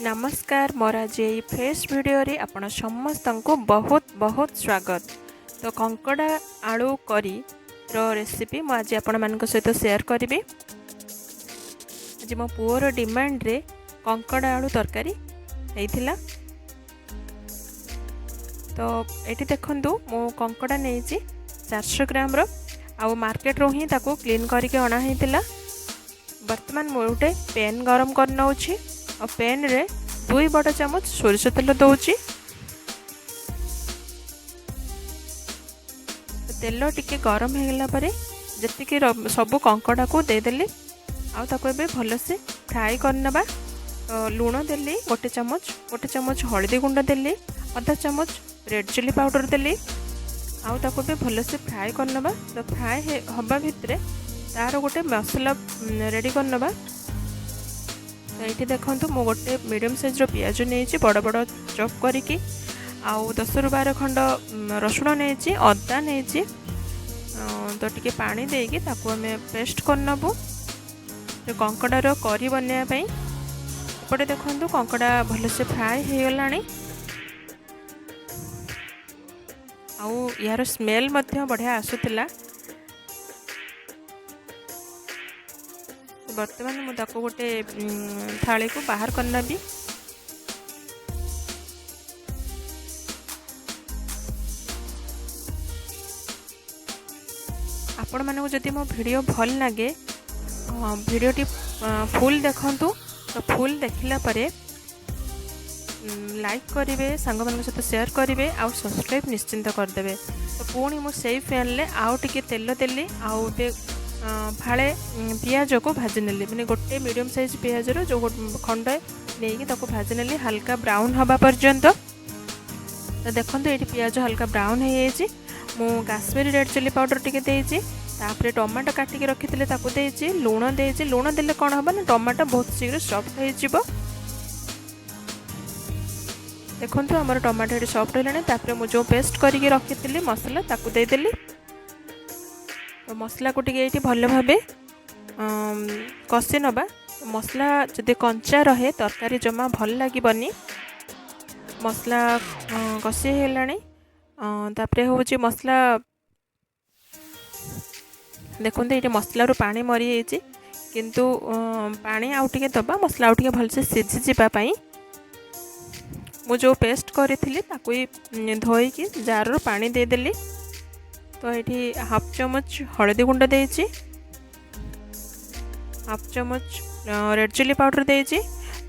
नमस्कार मोर आज ये फ्रेश वीडियो रे आपण समस्त को बहुत बहुत स्वागत। तो कंकड़ा आलू करी रो रेसिपी मु आज आपण मान सहित शेयर करी। आज मो पुओर डिमांड रे कंकड़ा आलू तरकारी होइथिला। तो एटी देखंतु मो कंकड़ा नहीं 400 ग्राम रो आउ मार्केट रो ही ताको क्लीन करके अना होइथिला। वर्तमान मो गोटे पैन गरम कर नउछि और पैन रे 2 बड़ चामच सोरिष तेल दौची। तेल टिके गरम हो गला परे जतिके सब कंकड़ा को देदेली आउ भल से फ्राए करनबा। लूण देली गोटे चामच हल्दी गुंड देली आधा चामच रेड चिली पाउडर देली आउ भल से फ्राए करनबा। तो फ्राए हवा भितर तार गोटे मसला रेडी करनबा। तो ये देखो मु गोटे मीडियम साइज पियाज नहीं बड़ बड़ चॉप करी आउ 10 ରୁ 12 खंड रसुण नहीं अदा नहीं। तो टिके पानी देकी ताकू आम पेस्ट करनबू तो कंकड़ार करी बनवाई। एपटे देखो कंकड़ा भलसे फ्राए हो गला आउ यार स्मेल बढ़िया आसूला। वर्तमान मुझे गोटे थाली को बाहर करना भी। आपण मानक जदि मो वीडियो भल लगे वीडियोटी फुल देखंतु। तो फुल देखला परे लाइक करेंगे सांग मान सहित शेयर करेंगे आउ सब्सक्राइब निश्चिंत करदे। तो पुणी मु सेई पैन ले आउ टिके तेल देली आउ फाड़े पियाज को भाजी नेली मैंने गोटे मीडियम साइज पियाज जो खंड नहीं भाजी नेली हल्का ब्राउन हवा पर्यंत। तो देखो ये पियाज हल्का ब्राउन हो जाए मु काश्मीरी रेड चिली पाउडर टिके देइछि तापरे टमाटो काटिके रखिथिले ताकू देइछि लूण देइछि। लूण देले कोन हबा ना टमाटो बहुत शीघ्र सॉफ्ट हो जिवो। देखंतु हमर टमाटो एडी सॉफ्ट होलाने तापरे मु जो पेस्ट करिके रखिथिले मसला ताकू दे देली। तो मसला को टिके ये भल भाव कषि नबा। मसला जदि कंचा रहे तरकारी जमा भल लगे। मसला कषि होलाने हूँ मसला देखो ये मसला रू पानी मरी जाइए किंतु पानी आउ टिके दबा मसला आउ टिके भलसे सिझी जावाई मु जो पेस्ट करी ताकू धोईकी जार रू पानी देदेली। तो ये हाफ चमच हल्दी गुंड देइछि हाफ चमच रेड चिली पाउडर देइछि।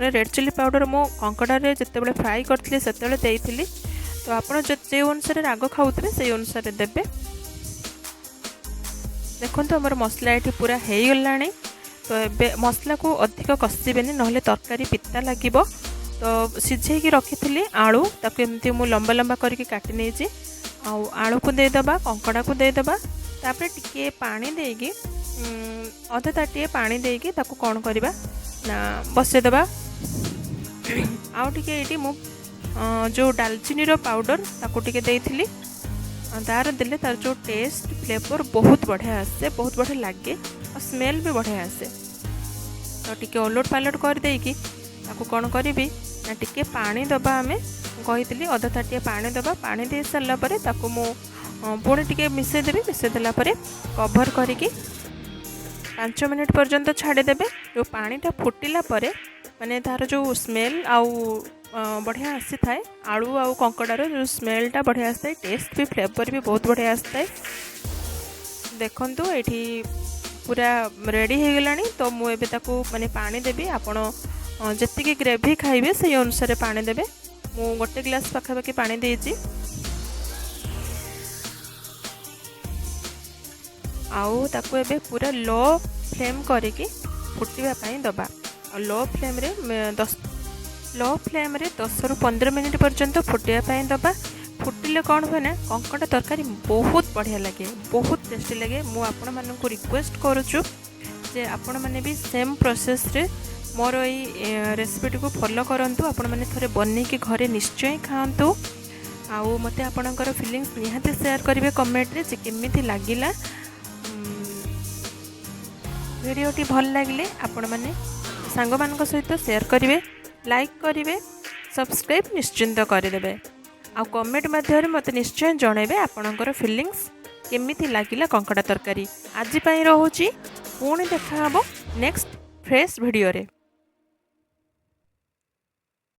रेड चिली पाउडर मो कंकड़ा रे जते फ्राई करथिले सेते देइथिली। तो आपण जे अनुसार राग खाउतबे से अनुसार देबे। देखंतु हमर मसला ये पूरा हो गलानी। तो एबे मसला को अधिक कषिबेनी नहले तरकारी पिता लागिबो। तो सिझेकी रखिथिली आलू ताकू एमती मु लंबा लंबा करके काटि नेछि आउ आलू को देदबा कंकड़ा को देदबा। तापरे टिके पानी देगी अधा ताटिए पानी देगी ताकू कौन करबा ना बसेदबा। आउ टिके एटी मु जो दालचीनी रो पाउडर ताकू टिके देइथिली तार देले तार जो टेस्ट फ्लेवर बहुत बढ़िया आसे बहुत बढ़िया लगे और स्मेल भी बढ़िया आसे। तो टिके ओलट पालट कर देकी ताकू कौन करी ना टिके पानी दबा आमे कही अधा ताटिए पानी दबा। पानी दे सारा पर पुणी टिके मिसई देवी मिसई देला परे कभर करके 5 मिनट पर्यंत छाड़देवे। जो पानीटा फुटिला परे माने तार जो स्मेल आउ बढ़िया आसी थाए आलू आउ कंकड़ार जो स्मेलटा बढ़िया आसता है टेस्ट भी फ्लेवर भी बहुत बढ़िया आसता है। देखंतु एठी पूरा रेडी हो गलानी। तो मु एबे ताकू माने पानी देबी आपण जतिके ग्रेवी खाइबे से अनुसार पानी देबे। मु गोटे ग्लास पाखापाखि पानी देइछि आउ ताकू एबे पूरा लो फ्लेम करके फुटिबा पई दबा। लो फ्लेम रे 10 ରୁ 15 मिनिट पर्यंत फुटिया पई दबा। फुटिले कौन हुए ना कंकड़ा तरकारी बहुत बढ़िया लगे बहुत टेस्टी लगे। मु आपण मानकु रिक्वेस्ट करूछु जे आपण माने भी सेम प्रोसेस रे मोर ये रेसिपी को फॉलो करंतु। आपण माने थरे बनै के घरे निश्चय खांतु आउ मते आपणकर फीलिंग्स निहाते शेयर करेंगे कमेंट रे जे केमिति लागिला। वीडियोटी भल लगे आपण माने सांग मान सहित शेयर करेंगे लाइक करेंगे, सब्सक्राइब निश्चिंत करदे आ कमेंट माध्यम मत निश्चय जनइबे आपणकर फिलिंग्स केमिति लागिला कंकड़ा तरकारी। आज रोची पुणी देखा नेक्स्ट फ्रेश वीडियो रे।